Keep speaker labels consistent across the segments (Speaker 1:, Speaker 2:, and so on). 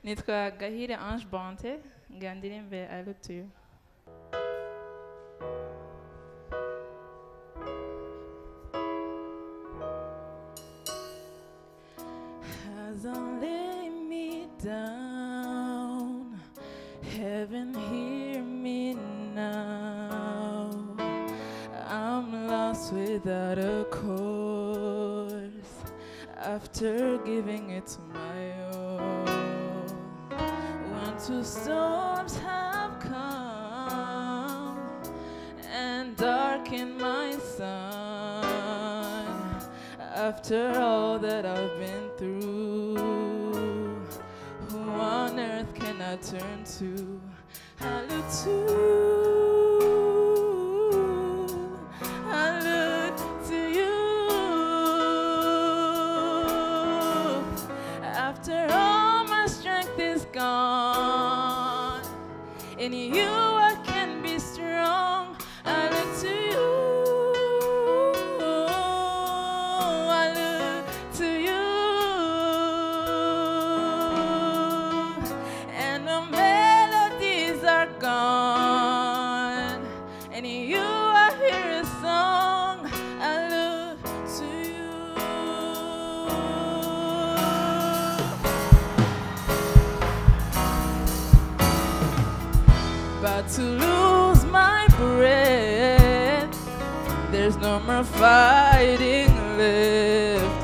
Speaker 1: nitwa Gahire Ange Bonte nga ndirimbe I Look to You. As I lay me down, heaven hear me now. I'm lost without a cause after giving it to my all. When two storms have come and darkened my sun, after all that I've been through, who on earth can I turn to? I look to, I look to you. After all my strength is gone, in you I can be strong. I look to you. I look to you. And the melodies are gone, and in you I hear a song. I look to you. About to lose my breath, there's no more fighting left,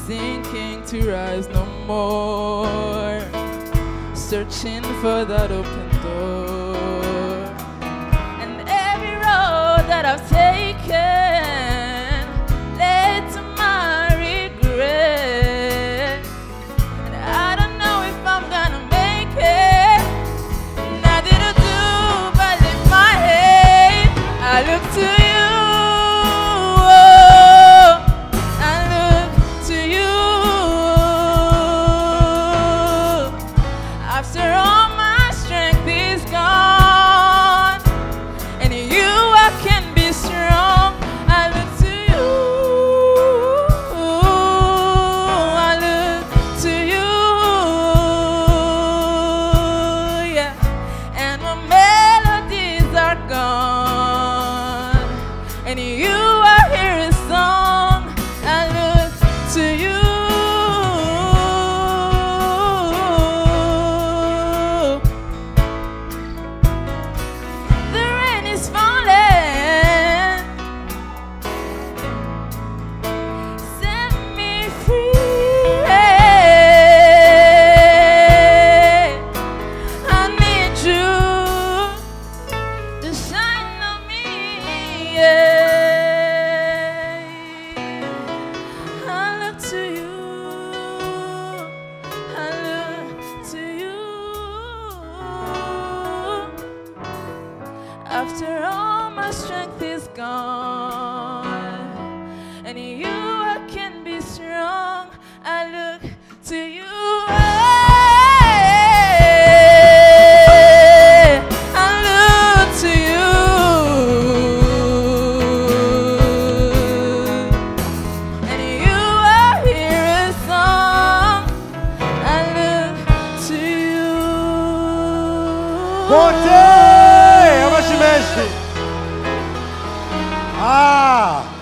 Speaker 1: sinking to rise no more, searching for that open door. And every road that I've taken